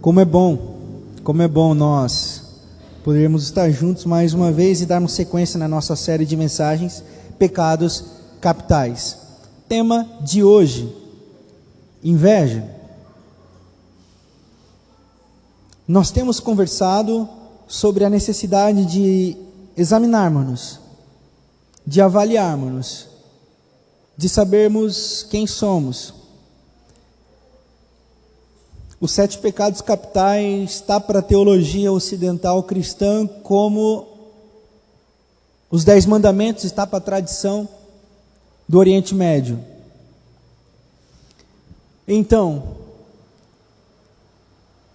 Como é bom nós podermos estar juntos mais uma vez e darmos sequência na nossa série de mensagens, Pecados Capitais. Tema de hoje, inveja. Nós temos conversado sobre a necessidade de examinarmos-nos, de avaliarmos-nos, de sabermos quem somos. Os 7 pecados capitais está para a teologia ocidental cristã como os 10 mandamentos está para a tradição do Oriente Médio. Então,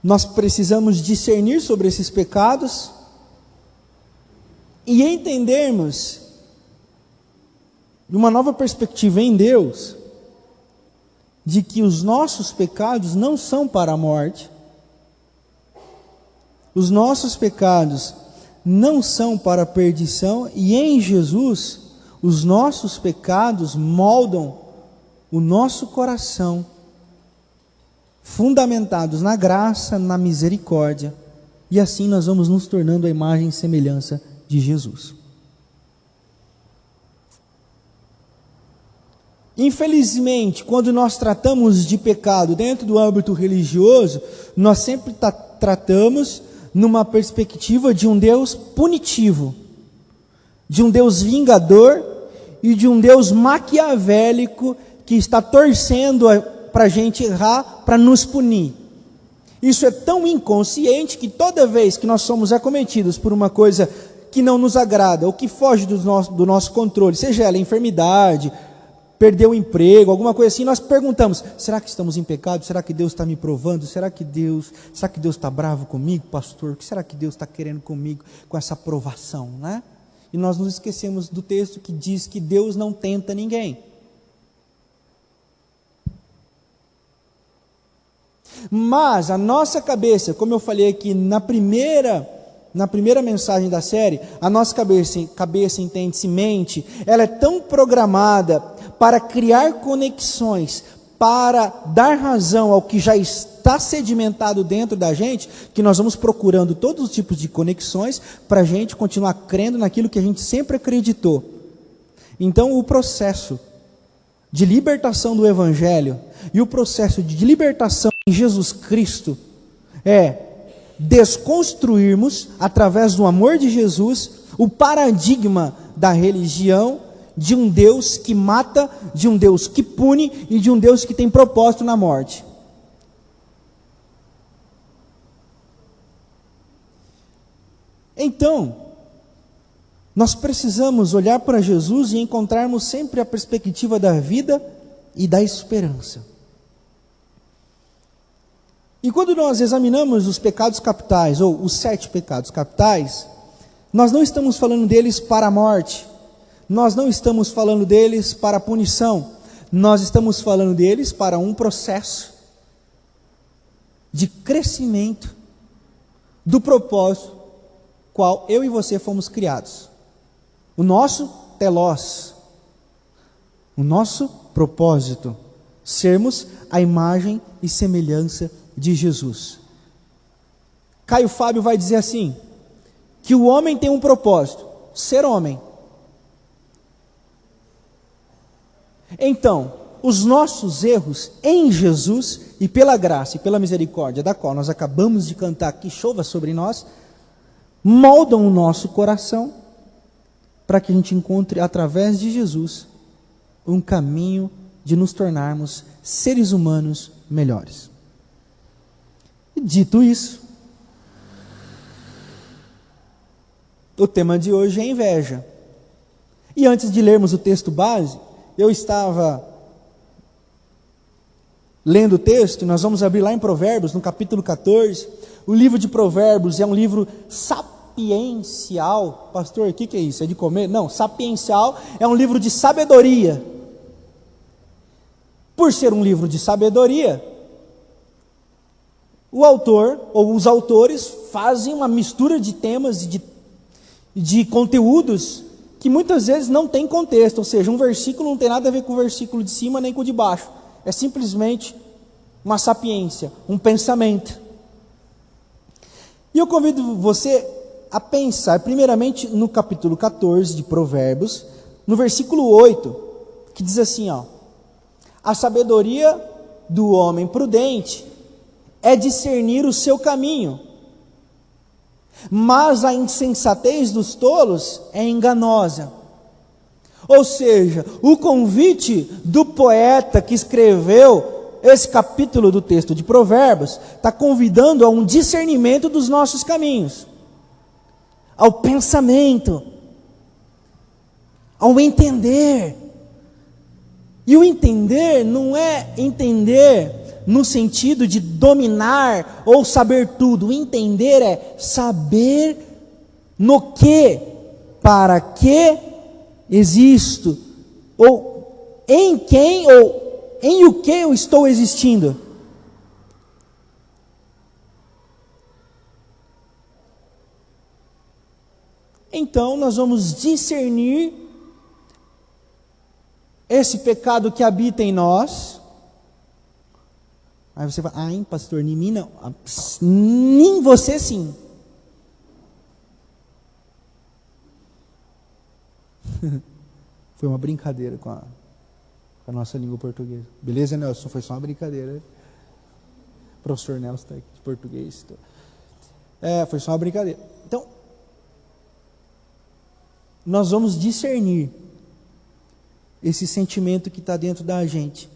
nós precisamos discernir sobre esses pecados e entendermos de uma nova perspectiva em Deus, de que os nossos pecados não são para a morte, os nossos pecados não são para a perdição, e em Jesus, os nossos pecados moldam o nosso coração, fundamentados na graça, na misericórdia, e assim nós vamos nos tornando a imagem e semelhança de Jesus. Infelizmente, quando nós tratamos de pecado dentro do âmbito religioso, nós sempre tratamos numa perspectiva de um Deus punitivo, de um Deus vingador e de um Deus maquiavélico que está torcendo para a gente errar, para nos punir. Isso é tão inconsciente que toda vez que nós somos acometidos por uma coisa que não nos agrada, ou que foge do nosso controle, seja ela enfermidade, perder o emprego, alguma coisa assim, nós perguntamos, será que estamos em pecado? Será que Deus está me provando? Será que Deus está bravo comigo, pastor? O que será que Deus está querendo comigo com essa provação, né? E nós nos esquecemos do texto que diz que Deus não tenta ninguém. Mas a nossa cabeça, como eu falei aqui na primeira mensagem da série, a nossa cabeça entende-se mente, ela é tão programada para criar conexões, para dar razão ao que já está sedimentado dentro da gente, que nós vamos procurando todos os tipos de conexões para a gente continuar crendo naquilo que a gente sempre acreditou. Então o processo de libertação do Evangelho e o processo de libertação em Jesus Cristo é desconstruirmos, através do amor de Jesus, o paradigma da religião, de um Deus que mata, de um Deus que pune e de um Deus que tem propósito na morte. Então, nós precisamos olhar para Jesus e encontrarmos sempre a perspectiva da vida e da esperança. E quando nós examinamos os pecados capitais, ou os 7 pecados capitais, nós não estamos falando deles para a morte, nós não estamos falando deles para a punição, nós estamos falando deles para um processo de crescimento do propósito qual eu e você fomos criados. O nosso telós, o nosso propósito, sermos a imagem e semelhança de Jesus. Caio Fábio vai dizer assim, que o homem tem um propósito, ser homem. Então, os nossos erros em Jesus e pela graça e pela misericórdia, da qual nós acabamos de cantar, que chova sobre nós, moldam o nosso coração para que a gente encontre através de Jesus um caminho de nos tornarmos seres humanos melhores. E dito isso, o tema de hoje é inveja. E antes de lermos o texto base, eu estava lendo o texto, nós vamos abrir lá em Provérbios, no capítulo 14. O livro de Provérbios é um livro sapiencial. Pastor, o que é isso? É de comer? Não, sapiencial é um livro de sabedoria. Por ser um livro de sabedoria, o autor, ou os autores, fazem uma mistura de temas e de conteúdos que muitas vezes não tem contexto, ou seja, um versículo não tem nada a ver com o versículo de cima nem com o de baixo, é simplesmente uma sapiência, um pensamento. E eu convido você a pensar, primeiramente, no capítulo 14 de Provérbios, no versículo 8, que diz assim, ó: a sabedoria do homem prudente é discernir o seu caminho, mas a insensatez dos tolos é enganosa. Ou seja, o convite do poeta que escreveu esse capítulo do texto de Provérbios está convidando a um discernimento dos nossos caminhos, ao pensamento, ao entender. E o entender não é entender no sentido de dominar ou saber tudo. O entender é saber no que, para que existo, ou em quem, ou em o que eu estou existindo. Então nós vamos discernir esse pecado que habita em nós. Aí você fala, pastor, em mim não. Em você sim. Foi uma brincadeira com a nossa língua portuguesa. Beleza, Nelson? Foi só uma brincadeira. O professor Nelson está aqui de português. Foi só uma brincadeira. Então, nós vamos discernir esse sentimento que está dentro da gente.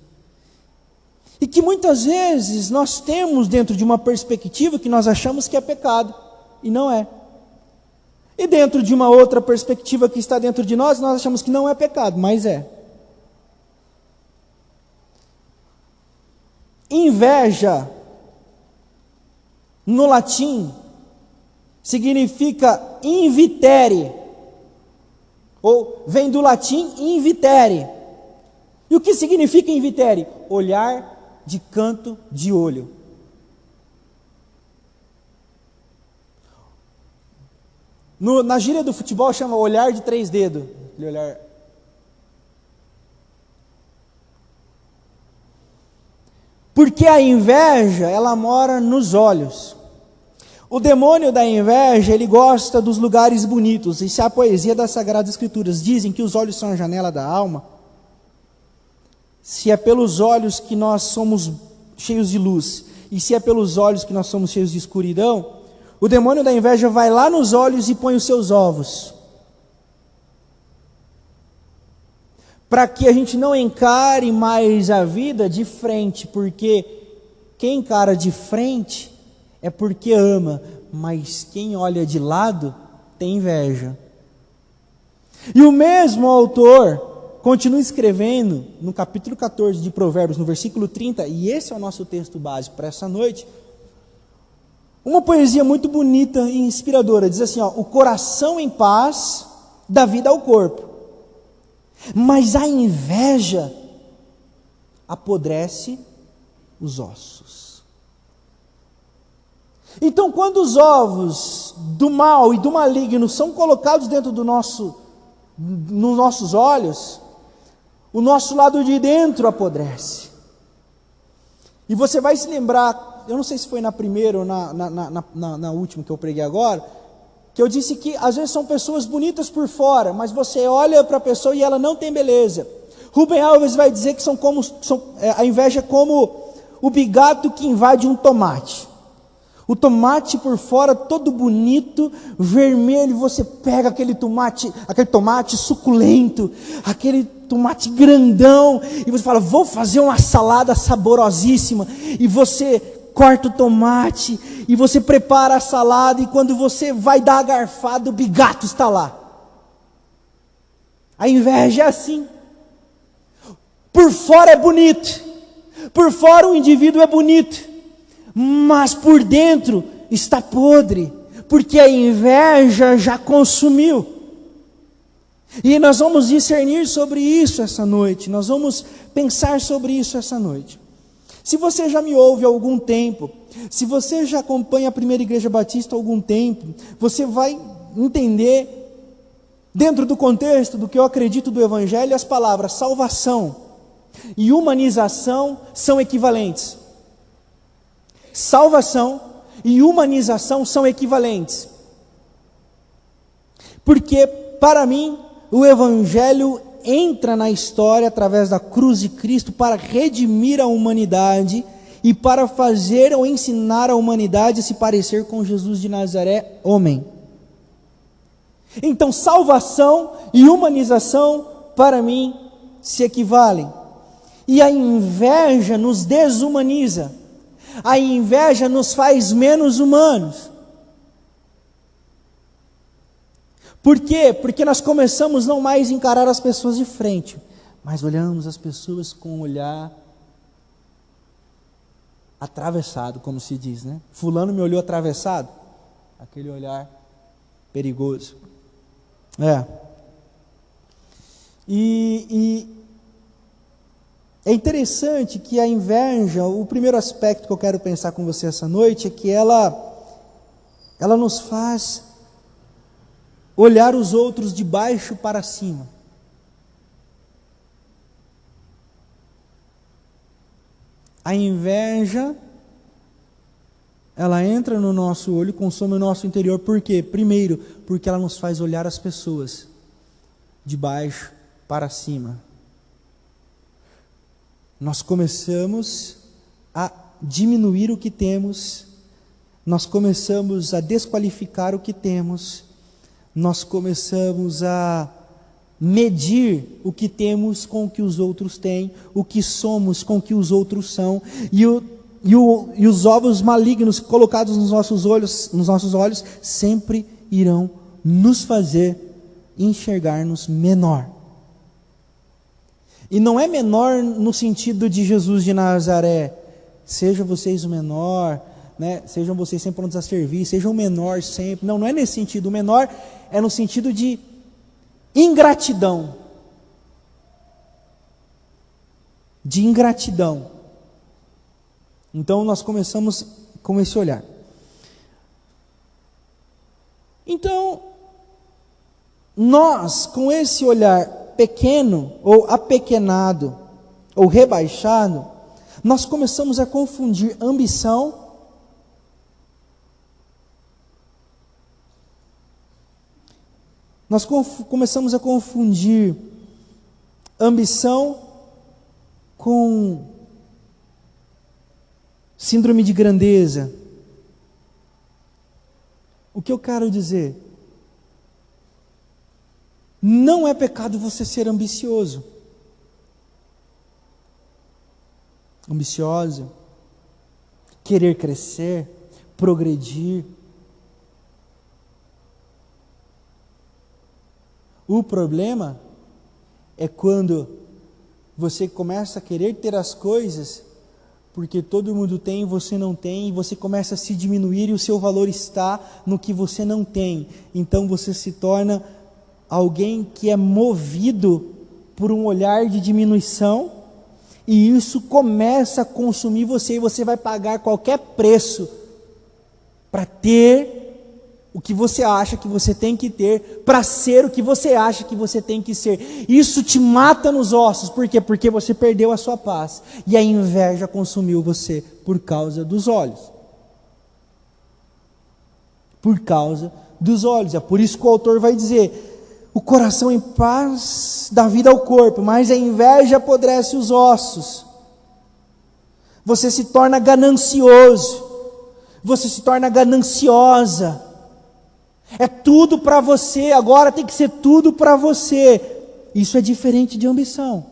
E que muitas vezes nós temos dentro de uma perspectiva que nós achamos que é pecado, e não é. E dentro de uma outra perspectiva que está dentro de nós achamos que não é pecado, mas é. Inveja, no latim, significa invitere, ou vem do latim invitere. E o que significa invitere? Olhar de canto de olho. Na gíria do futebol chama olhar de 3 dedos. Olhar. Porque a inveja, ela mora nos olhos. O demônio da inveja, ele gosta dos lugares bonitos. E se a poesia das Sagradas Escrituras dizem que os olhos são a janela da alma, se é pelos olhos que nós somos cheios de luz, e se é pelos olhos que nós somos cheios de escuridão, o demônio da inveja vai lá nos olhos e põe os seus ovos. Para que a gente não encare mais a vida de frente, porque quem encara de frente é porque ama, mas quem olha de lado tem inveja. E o mesmo autor continua escrevendo no capítulo 14 de Provérbios, no versículo 30, e esse é o nosso texto básico para essa noite, uma poesia muito bonita e inspiradora. Diz assim, o coração em paz dá vida ao corpo, mas a inveja apodrece os ossos. Então, quando os ovos do mal e do maligno são colocados dentro nos nossos olhos, o nosso lado de dentro apodrece. E você vai se lembrar, eu não sei se foi na primeira ou na última que eu preguei agora, que eu disse que às vezes são pessoas bonitas por fora, mas você olha para a pessoa e ela não tem beleza. Rubem Alves vai dizer que a inveja é como o bigato que invade um tomate. O tomate por fora todo bonito, vermelho, você pega aquele tomate suculento, aquele tomate grandão, e você fala, vou fazer uma salada saborosíssima, e você corta o tomate, e você prepara a salada, e quando você vai dar a garfada, o bigato está lá. A inveja é assim. Por fora é bonito, por fora o indivíduo é bonito, mas por dentro está podre, porque a inveja já consumiu. E nós vamos discernir sobre isso essa noite, nós vamos pensar sobre isso essa noite. Se você já me ouve há algum tempo, se você já acompanha a Primeira Igreja Batista há algum tempo, você vai entender, dentro do contexto do que eu acredito do Evangelho, as palavras salvação e humanização são equivalentes. Salvação e humanização são equivalentes. Porque, para mim, o Evangelho entra na história através da cruz de Cristo para redimir a humanidade e para fazer ou ensinar a humanidade a se parecer com Jesus de Nazaré, homem. Então, salvação e humanização, para mim, se equivalem. E a inveja nos desumaniza. A inveja nos faz menos humanos. Por quê? Porque nós começamos não mais a encarar as pessoas de frente, mas olhamos as pessoas com um olhar atravessado, como se diz, né? Fulano me olhou atravessado. Aquele olhar perigoso. E é interessante que a inveja, o primeiro aspecto que eu quero pensar com você essa noite é que ela nos faz olhar os outros de baixo para cima. A inveja, ela entra no nosso olho e consome o nosso interior. Por quê? Primeiro, porque ela nos faz olhar as pessoas de baixo para cima. Nós começamos a diminuir o que temos, nós começamos a desqualificar o que temos, nós começamos a medir o que temos com o que os outros têm, o que somos com o que os outros são, e os ovos malignos colocados nos nossos olhos sempre irão nos fazer enxergar-nos menor. E não é menor no sentido de Jesus de Nazaré, sejam vocês o menor, né? Sejam vocês sempre prontos a servir, sejam o menor sempre. Não é nesse sentido. O menor é no sentido de ingratidão. De ingratidão. Então nós começamos com esse olhar. Então, nós com esse olhar pequeno, ou apequenado, ou rebaixado, nós começamos a confundir ambição começamos a confundir ambição com síndrome de grandeza. O que eu quero dizer? Não é pecado você ser ambicioso, ambiciosa, querer crescer, progredir. O problema é quando você começa a querer ter as coisas porque todo mundo tem e você não tem, e você começa a se diminuir e o seu valor está no que você não tem. Então você se torna alguém que é movido por um olhar de diminuição, e isso começa a consumir você, e você vai pagar qualquer preço para ter o que você acha que você tem que ter, para ser o que você acha que você tem que ser. Isso te mata nos ossos. Por quê? Porque você perdeu a sua paz, e a inveja consumiu você por causa dos olhos. Por causa dos olhos. É por isso que o autor vai dizer: o coração em paz dá vida ao corpo, mas a inveja apodrece os ossos. Você se torna ganancioso, você se torna gananciosa. É tudo para você, agora tem que ser tudo para você. Isso é diferente de ambição.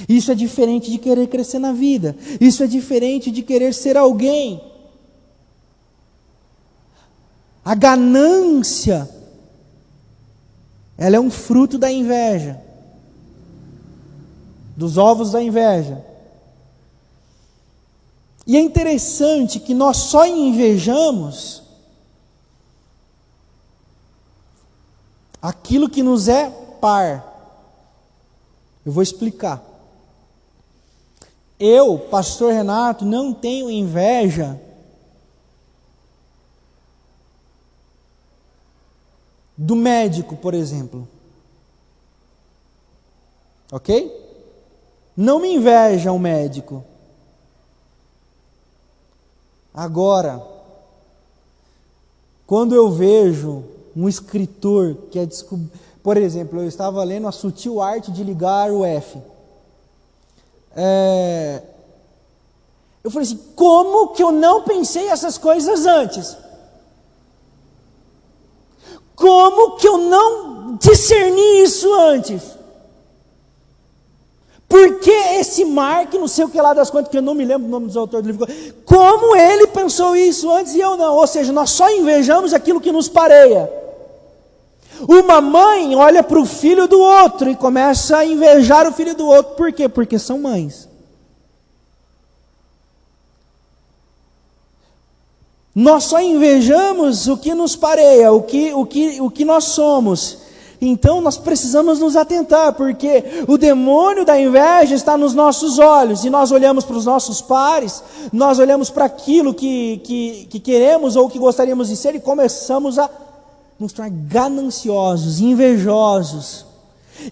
Isso é diferente de querer crescer na vida. Isso é diferente de querer ser alguém. A ganância, ela é um fruto da inveja, dos ovos da inveja. E é interessante que nós só invejamos aquilo que nos é par. Eu vou explicar. Eu, pastor Renato, não tenho inveja do médico, por exemplo. Ok? Não me inveja o médico. Agora, quando eu vejo um escritor que é por exemplo, eu estava lendo A Sutil Arte de Ligar o F. Eu falei assim, como que eu não pensei essas coisas antes? Como que eu não discerni isso antes? Por que esse Mark, não sei o que lá das contas, que eu não me lembro o nome dos autores do livro, como ele pensou isso antes e eu não? Ou seja, nós só invejamos aquilo que nos pareia. Uma mãe olha para o filho do outro e começa a invejar o filho do outro. Por quê? Porque são mães. Nós só invejamos o que nos pareia, o que nós somos. Então nós precisamos nos atentar, porque o demônio da inveja está nos nossos olhos, e nós olhamos para os nossos pares, nós olhamos para aquilo que queremos ou que gostaríamos de ser, e começamos a nos tornar gananciosos, invejosos.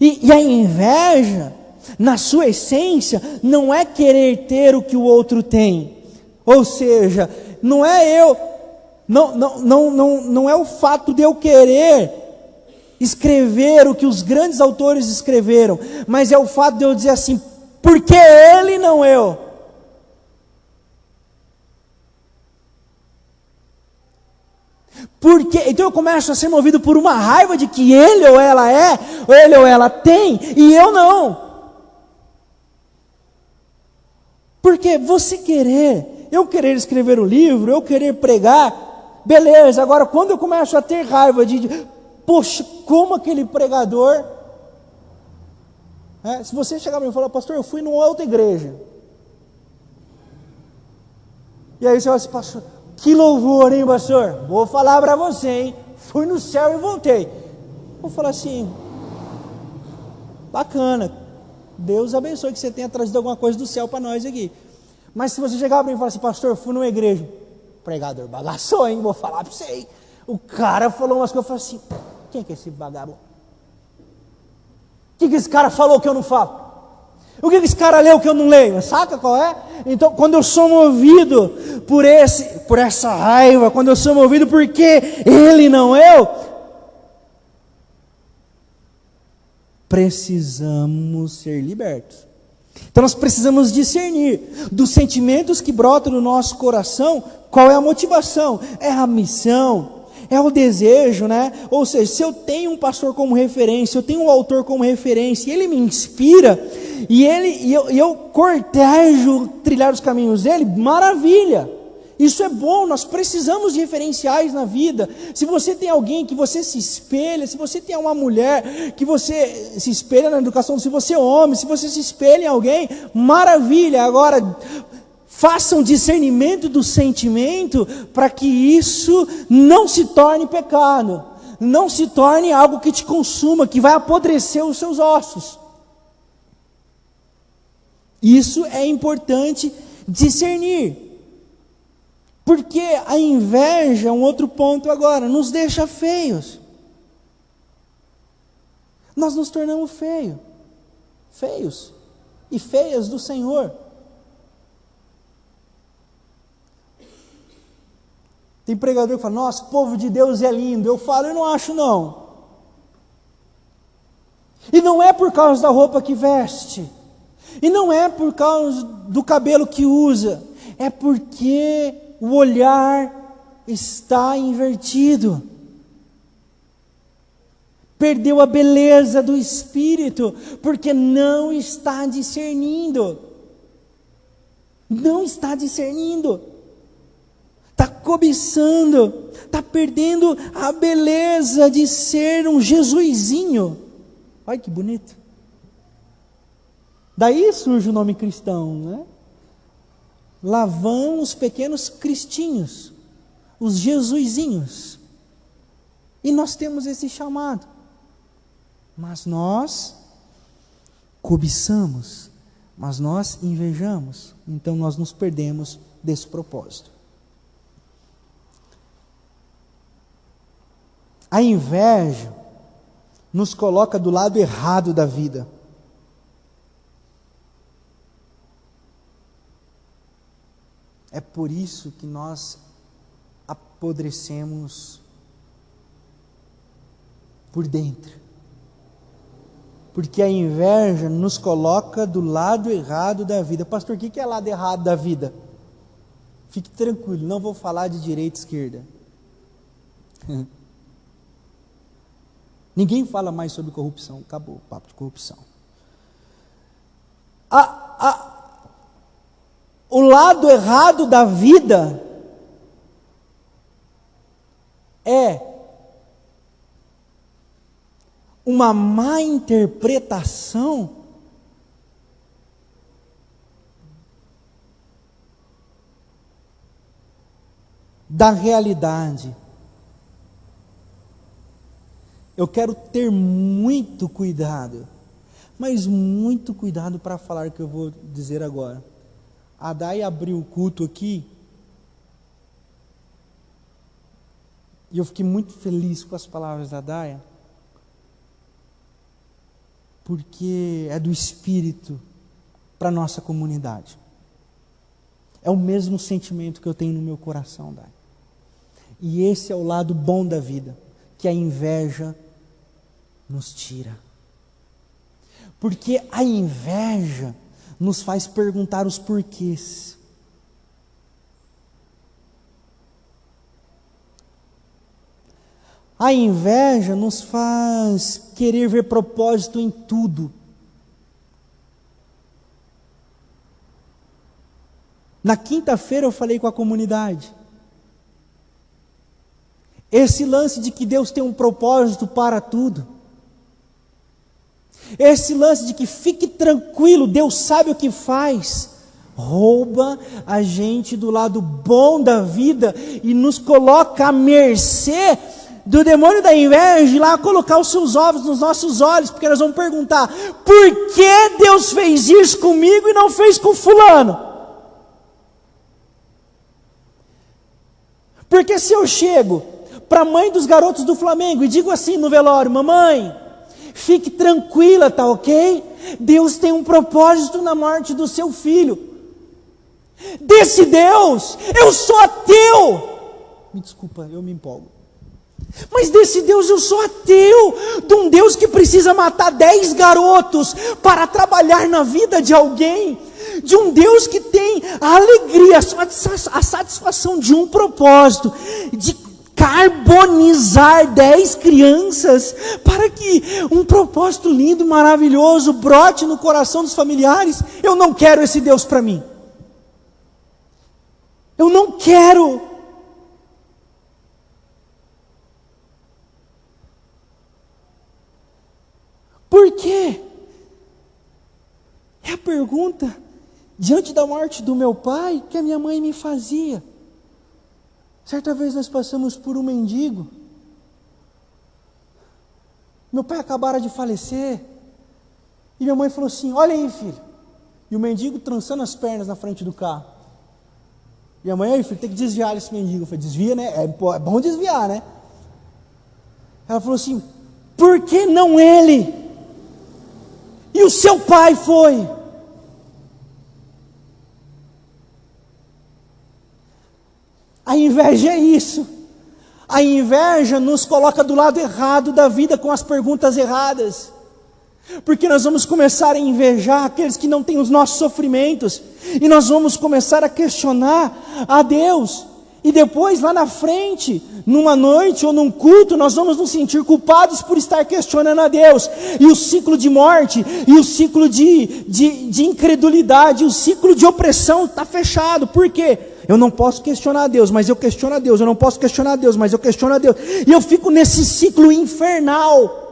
E a inveja, na sua essência, não é querer ter o que o outro tem. Ou seja, não é o fato de eu querer escrever o que os grandes autores escreveram, mas é o fato de eu dizer assim, por que ele e não eu? Porque, então eu começo a ser movido por uma raiva de que ele ou ela tem, e eu não. Porque eu querer escrever o livro, eu querer pregar, beleza, agora quando eu começo a ter raiva poxa, como aquele pregador, se você chegar para mim e falar, pastor, eu fui numa outra igreja, e aí você vai assim, pastor, que louvor, hein, pastor, vou falar para você, hein, fui no céu e voltei. Vou falar assim, bacana, Deus abençoe que você tenha trazido alguma coisa do céu para nós aqui. Mas se você chegar para mim e falar assim, pastor, eu fui numa igreja, pregador bagaçou, hein, vou falar para você, hein. O cara falou umas coisas, eu falei assim, quem que é esse vagabundo? O que esse cara falou que eu não falo? O que esse cara leu que eu não leio? Saca qual é? Então, quando eu sou movido por essa raiva, quando eu sou movido porque ele não eu, precisamos ser libertos. Então nós precisamos discernir dos sentimentos que brotam no nosso coração, qual é a motivação? É a missão? É o desejo, né? Ou seja, se eu tenho um pastor como referência, eu tenho um autor como referência, e ele me inspira, e eu cortejo trilhar os caminhos dele, maravilha! Isso é bom, nós precisamos de referenciais na vida. Se você tem alguém que você se espelha, se você tem uma mulher que você se espelha na educação, se você é homem, se você se espelha em alguém, maravilha! Agora, faça um discernimento do sentimento para que isso não se torne pecado, não se torne algo que te consuma, que vai apodrecer os seus ossos. Isso é importante discernir. Porque a inveja, um outro ponto agora, nos deixa feios. Nós nos tornamos feios e feias do Senhor. Tem pregador que fala, nossa, o povo de Deus é lindo. Eu falo, eu não acho não. E não é por causa da roupa que veste. E não é por causa do cabelo que usa. É porque o olhar está invertido. Perdeu a beleza do espírito, porque não está discernindo. Não está discernindo. Está cobiçando, está perdendo a beleza de ser um Jesuizinho. Olha que bonito. Daí surge o nome cristão, né? Lá vão os pequenos cristinhos, os Jesuizinhos. E nós temos esse chamado. Mas nós cobiçamos, mas nós invejamos. Então nós nos perdemos desse propósito. A inveja nos coloca do lado errado da vida. É por isso que nós apodrecemos por dentro. Porque a inveja nos coloca do lado errado da vida. Pastor, o que é lado errado da vida? Fique tranquilo, não vou falar de direita e esquerda. Ninguém fala mais sobre corrupção, acabou o papo de corrupção. O lado errado da vida é uma má interpretação da realidade. Eu quero ter muito cuidado, mas muito cuidado para falar o que eu vou dizer agora. A Dai abriu o culto aqui, e eu fiquei muito feliz com as palavras da Dai, porque é do Espírito para a nossa comunidade. É o mesmo sentimento que eu tenho no meu coração, Dai. E esse é o lado bom da vida, que a inveja nos tira. Porque a inveja nos faz perguntar os porquês. A inveja nos faz querer ver propósito em tudo. Na quinta-feira eu falei com a comunidade. Esse lance de que Deus tem um propósito para tudo. Esse lance de que fique tranquilo, Deus sabe o que faz. Rouba a gente do lado bom da vida e nos coloca à mercê do demônio da inveja, ir lá colocar os seus ovos nos nossos olhos, porque nós vamos perguntar: por que Deus fez isso comigo e não fez com fulano? Porque se eu chego para a mãe dos garotos do Flamengo e digo assim no velório: mamãe, fique tranquila, tá ok? Deus tem um propósito na morte do seu filho. Desse Deus, eu sou ateu. Me desculpa, eu me empolgo. Mas desse Deus eu sou ateu, de um Deus que precisa matar 10 garotos para trabalhar na vida de alguém, de um Deus que tem a alegria, a satisfação de um propósito, de carbonizar 10 crianças, para que um propósito lindo, maravilhoso, brote no coração dos familiares. Eu não quero esse Deus para mim. Eu não quero. Por quê? É a pergunta, diante da morte do meu pai, que a minha mãe me fazia. Certa vez nós passamos por um mendigo. Meu pai acabara de falecer. E minha mãe falou assim: olha aí, filho. E o mendigo trançando as pernas na frente do carro. E a mãe: aí, filho, tem que desviar esse mendigo. Eu falei: desvia, né? É bom desviar, né? Ela falou assim: por que não ele? E o seu pai foi. A inveja é isso. A inveja nos coloca do lado errado da vida com as perguntas erradas. Porque nós vamos começar a invejar aqueles que não têm os nossos sofrimentos. E nós vamos começar a questionar a Deus. E depois, lá na frente, numa noite ou num culto, nós vamos nos sentir culpados por estar questionando a Deus. E o ciclo de morte, e o ciclo de incredulidade, o ciclo de opressão está fechado. Por quê? Eu não posso questionar a Deus, mas eu questiono a Deus. Eu não posso questionar a Deus, mas eu questiono a Deus. E eu fico nesse ciclo infernal.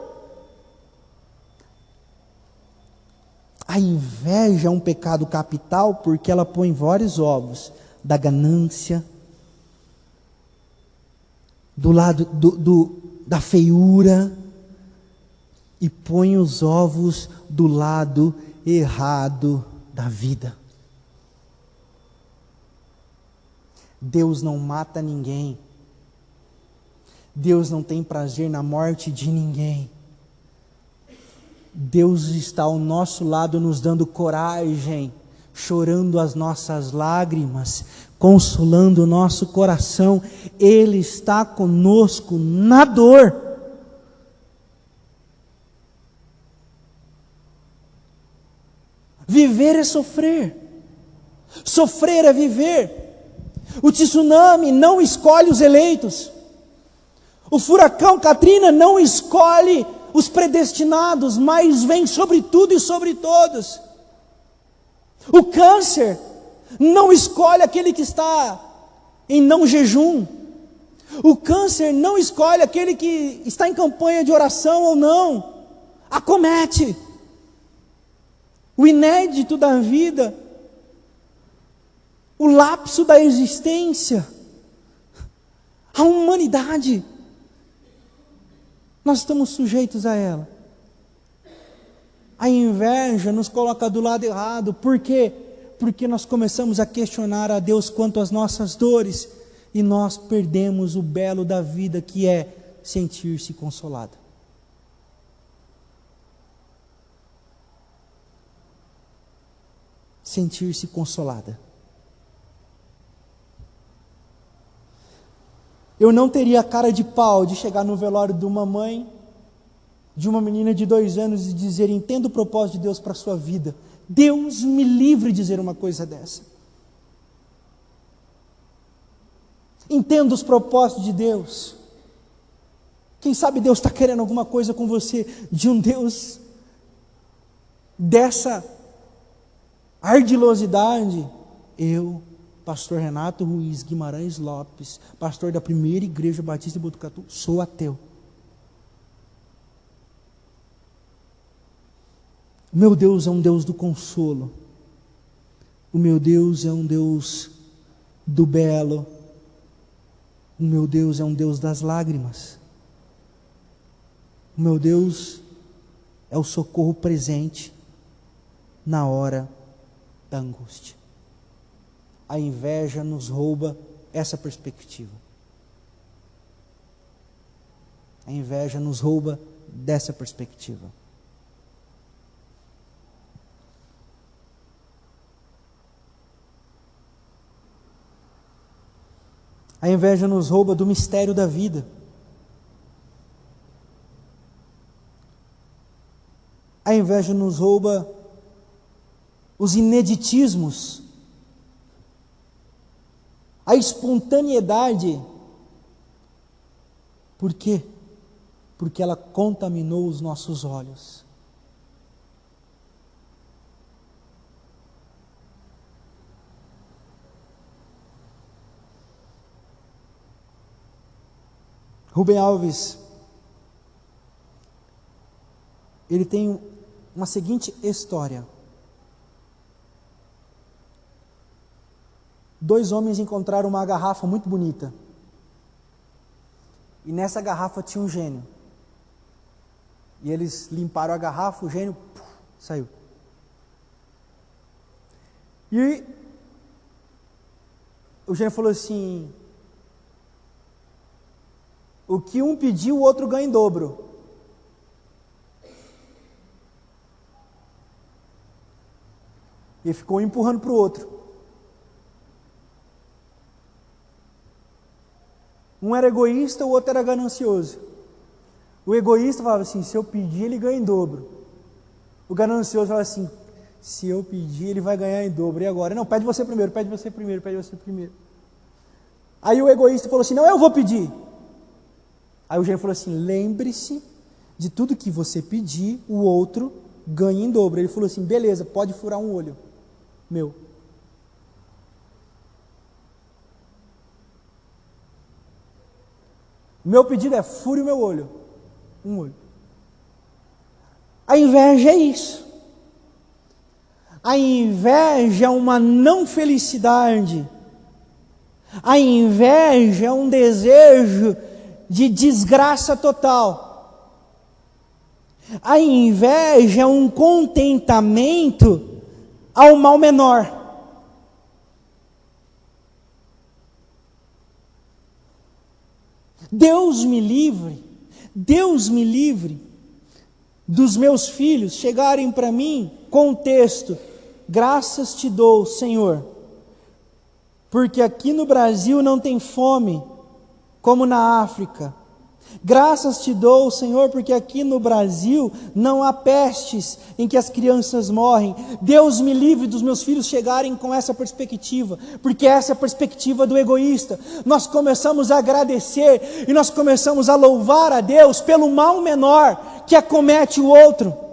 A inveja é um pecado capital porque ela põe vários ovos da ganância, do lado da feiura, e põe os ovos do lado errado da vida. Deus não mata ninguém. Deus não tem prazer na morte de ninguém. Deus está ao nosso lado nos dando coragem chorando as nossas lágrimas, consolando o nosso coração. Ele está conosco na dor. Viver é sofrer. Sofrer é viver. O tsunami não escolhe os eleitos. O furacão Katrina não escolhe os predestinados, mas vem sobre tudo e sobre todos. O câncer não escolhe aquele que está em não jejum. O câncer não escolhe aquele que está em campanha de oração ou não. Acomete. O inédito da vida, o lapso da existência, a humanidade, nós estamos sujeitos a ela. A inveja nos coloca do lado errado. Por quê? Porque nós começamos a questionar a Deus quanto às nossas dores, e nós perdemos o belo da vida, que é sentir-se consolado. Sentir-se consolada. Eu não teria cara de pau de chegar no velório de uma mãe, de uma menina de 2 anos, e dizer: entenda o propósito de Deus para a sua vida. Deus me livre de dizer uma coisa dessa. Entenda os propósitos de Deus. Quem sabe Deus está querendo alguma coisa com você, de um Deus dessa ardilosidade. Eu, pastor Renato Ruiz Guimarães Lopes, pastor da Primeira Igreja Batista de Botucatu, sou ateu. O meu Deus é um Deus do consolo. O meu Deus é um Deus do belo. O meu Deus é um Deus das lágrimas. O meu Deus é o socorro presente na hora da angústia. A inveja nos rouba essa perspectiva. A inveja nos rouba dessa perspectiva. A inveja nos rouba do mistério da vida. A inveja nos rouba os ineditismos, a espontaneidade. Por quê? Porque ela contaminou os nossos olhos. Rubem Alves, ele tem uma seguinte história. 2 homens encontraram uma garrafa muito bonita. E nessa garrafa tinha um gênio. E eles limparam a garrafa, o gênio saiu. E o gênio falou assim: o que um pediu, o outro ganha em dobro. E ficou empurrando para o outro. Um era egoísta, o outro era ganancioso. O egoísta falava assim: se eu pedir, ele ganha em dobro. O ganancioso falava assim: se eu pedir, ele vai ganhar em dobro. E agora? Não, pede você primeiro, pede você primeiro, pede você primeiro. Aí o egoísta falou assim: não, eu vou pedir. Aí o gênio falou assim: lembre-se de tudo que você pedir, o outro ganha em dobro. Ele falou assim: beleza, pode furar um olho meu. O meu pedido é: fure o meu olho. Um olho. A inveja é isso. A inveja é uma não felicidade. A inveja é um desejo de desgraça total. A inveja é um contentamento ao mal menor. Deus me livre dos meus filhos chegarem para mim com o texto: graças te dou, Senhor, porque aqui no Brasil não tem fome, como na África. Graças te dou, Senhor, porque aqui no Brasil não há pestes em que as crianças morrem. Deus me livre dos meus filhos chegarem com essa perspectiva, porque essa é a perspectiva do egoísta. Nós começamos a agradecer e nós começamos a louvar a Deus pelo mal menor que acomete o outro.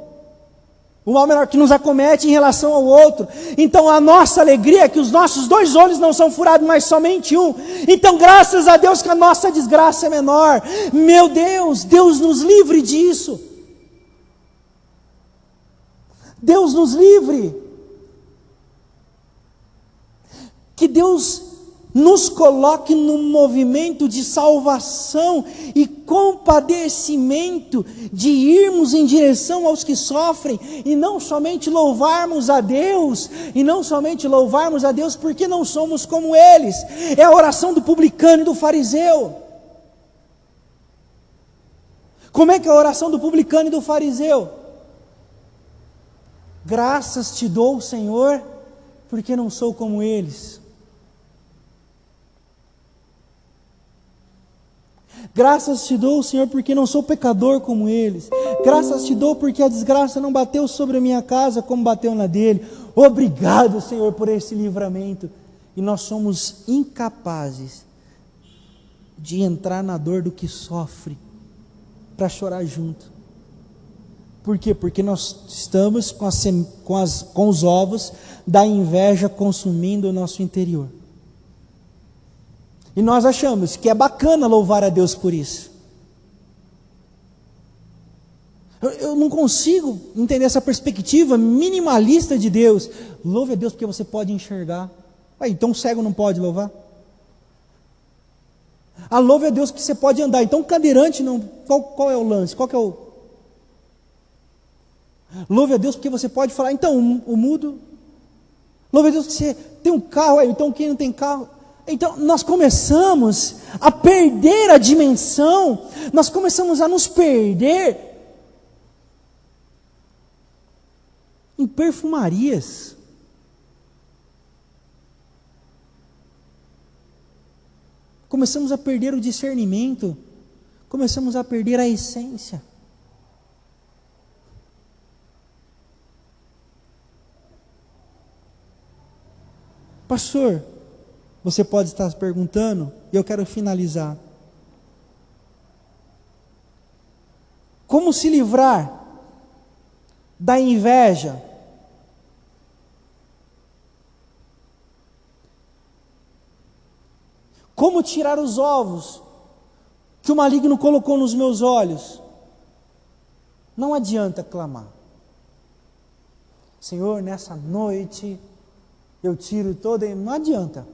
O mal menor que nos acomete em relação ao outro. Então a nossa alegria é que os nossos 2 olhos não são furados, mas somente um. Então graças a Deus que a nossa desgraça é menor. Meu Deus, Deus nos livre disso. Deus nos livre. Que Deus nos coloque num movimento de salvação e compadecimento, de irmos em direção aos que sofrem, e não somente louvarmos a Deus, porque não somos como eles. É a oração do publicano e do fariseu. Como é que é a oração do publicano e do fariseu? Graças te dou, Senhor, porque não sou como eles. Graças te dou, Senhor, porque não sou pecador como eles. Graças te dou porque a desgraça não bateu sobre a minha casa como bateu na dele. Obrigado, Senhor, por esse livramento. E nós somos incapazes de entrar na dor do que sofre para chorar junto. Por quê? Porque nós estamos com os ovos da inveja consumindo o nosso interior. E nós achamos que é bacana louvar a Deus por isso. Eu não consigo entender essa perspectiva minimalista de Deus. Louve a Deus porque você pode enxergar. Então o cego não pode louvar? Louve a Deus porque você pode andar. Então o cadeirante não. Qual é o lance? Qual que é o... Louve a Deus porque você pode falar. Então o mudo. Louve a Deus porque você tem um carro. Então quem não tem carro... Então nós começamos a perder a dimensão, nós começamos a nos perder em perfumarias. Começamos a perder o discernimento, começamos a perder a essência. Pastor, você pode estar se perguntando, e eu quero finalizar. Como se livrar da inveja? Como tirar os ovos que o maligno colocou nos meus olhos? Não adianta clamar. Senhor, nessa noite eu tiro toda... Não adianta.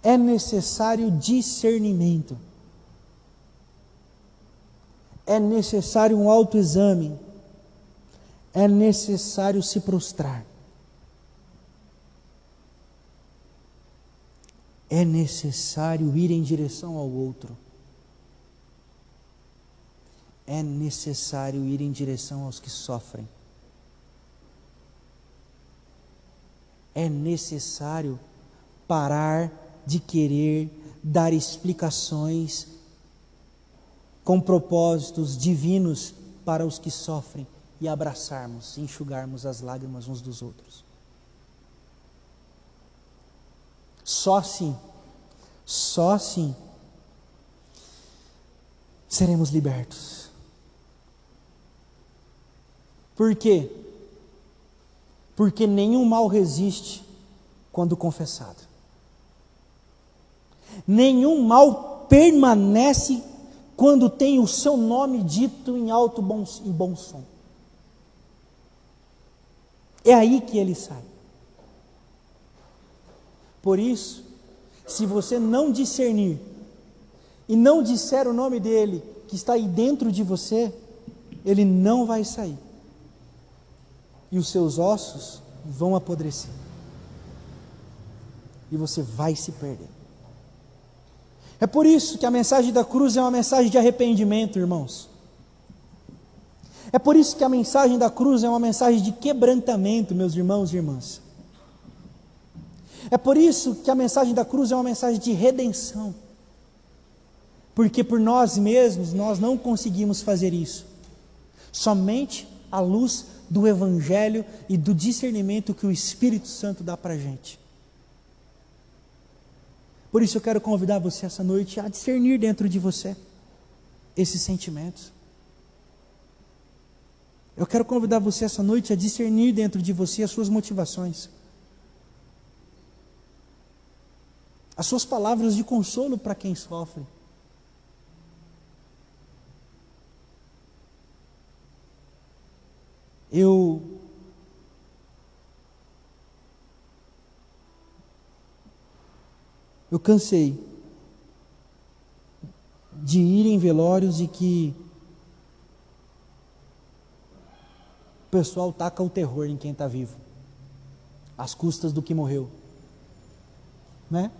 É necessário discernimento. É necessário um autoexame. É necessário se prostrar. É necessário ir em direção ao outro. É necessário ir em direção aos que sofrem. É necessário parar de querer dar explicações com propósitos divinos para os que sofrem e abraçarmos, enxugarmos as lágrimas uns dos outros. Só assim seremos libertos. Por quê? Porque nenhum mal resiste quando confessado. Nenhum mal permanece quando tem o seu nome dito em alto e bom som. É aí que ele sai. Por isso, se você não discernir e não disser o nome dele que está aí dentro de você, ele não vai sair. E os seus ossos vão apodrecer. E você vai se perder. É por isso que a mensagem da cruz é uma mensagem de arrependimento, irmãos. É por isso que a mensagem da cruz é uma mensagem de quebrantamento, meus irmãos e irmãs. É por isso que a mensagem da cruz é uma mensagem de redenção. Porque por nós mesmos, nós não conseguimos fazer isso. Somente à luz do Evangelho e do discernimento que o Espírito Santo dá para a gente. Por isso eu quero convidar você essa noite a discernir dentro de você esses sentimentos. Eu quero convidar você essa noite a discernir dentro de você as suas motivações. As suas palavras de consolo para quem sofre. Eu cansei de ir em velórios e que o pessoal taca o terror em quem está vivo, às custas do que morreu, né?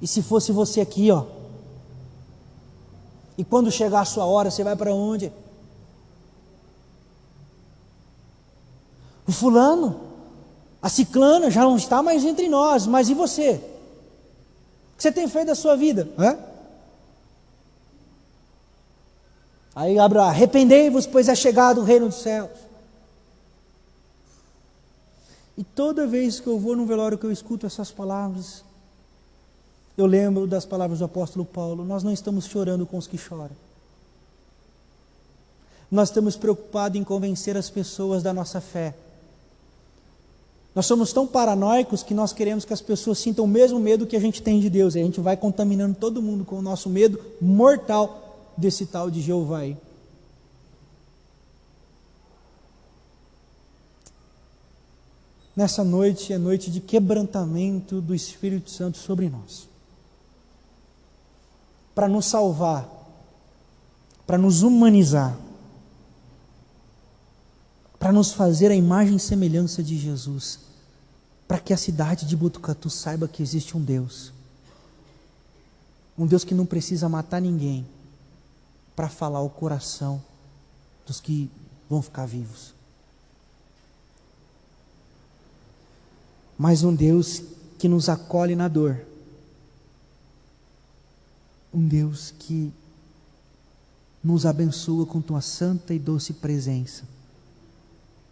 E se fosse você aqui, ó, e quando chegar a sua hora, você vai para onde? O fulano, a ciclana já não está mais entre nós, mas e você? O que você tem feito da sua vida? Aí Abraão, arrependei-vos, pois é chegado o reino dos céus. E toda vez que eu vou num velório que eu escuto essas palavras, eu lembro das palavras do apóstolo Paulo: nós não estamos chorando com os que choram. Nós estamos preocupados em convencer as pessoas da nossa fé. Nós somos tão paranoicos que nós queremos que as pessoas sintam o mesmo medo que a gente tem de Deus. E a gente vai contaminando todo mundo com o nosso medo mortal desse tal de Jeová aí. Nessa noite é noite de quebrantamento do Espírito Santo sobre nós. Para nos salvar, para nos humanizar, para nos fazer a imagem e semelhança de Jesus, para que a cidade de Botucatu saiba que existe um Deus que não precisa matar ninguém, para falar o coração dos que vão ficar vivos. Mas um Deus que nos acolhe na dor, um Deus que nos abençoa com tua santa e doce presença,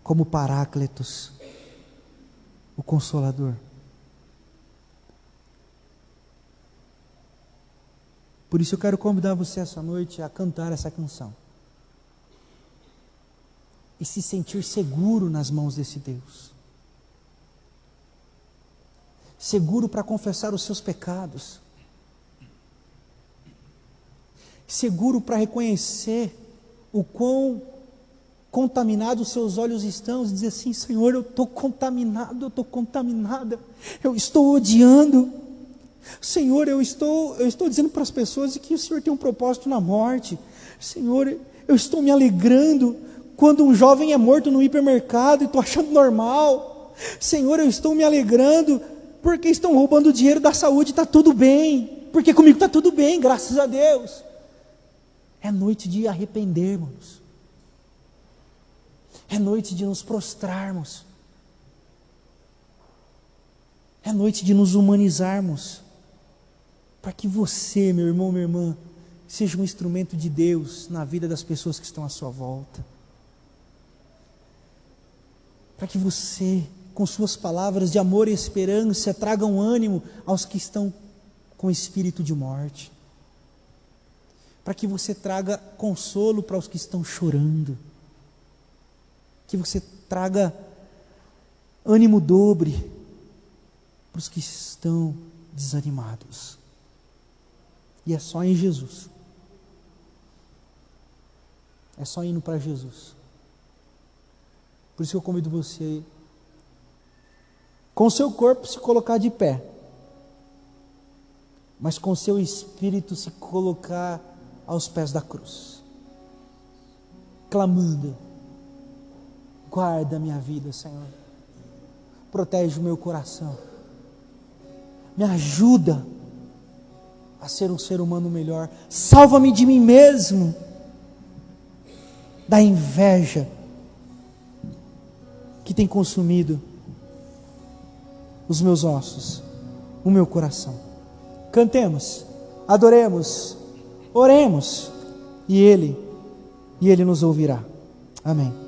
como Paráclitos, o Consolador. Por isso eu quero convidar você essa noite a cantar essa canção e se sentir seguro nas mãos desse Deus, seguro para confessar os seus pecados, seguro para reconhecer o quão contaminados os seus olhos estão, e dizer assim: Senhor, eu estou contaminado, eu estou contaminada, eu estou odiando, Senhor, eu estou dizendo para as pessoas que o Senhor tem um propósito na morte, Senhor, eu estou me alegrando quando um jovem é morto no hipermercado e estou achando normal, Senhor, eu estou me alegrando porque estão roubando o dinheiro da saúde, está tudo bem, porque comigo está tudo bem, graças a Deus. É noite de arrependermos, é noite de nos prostrarmos, é noite de nos humanizarmos, para que você, meu irmão, minha irmã, seja um instrumento de Deus na vida das pessoas que estão à sua volta, para que você, com suas palavras de amor e esperança, traga um ânimo aos que estão com espírito de morte, para que você traga consolo para os que estão chorando, que você traga ânimo dobre para os que estão desanimados. E é só em Jesus. É só indo para Jesus. Por isso eu convido você, com o seu corpo, se colocar de pé, mas com o seu espírito se colocar aos pés da cruz, clamando: guarda a minha vida, Senhor, protege o meu coração, me ajuda a ser um ser humano melhor, salva-me de mim mesmo, da inveja que tem consumido os meus ossos, o meu coração. Cantemos, adoremos, oremos, e Ele nos ouvirá. Amém.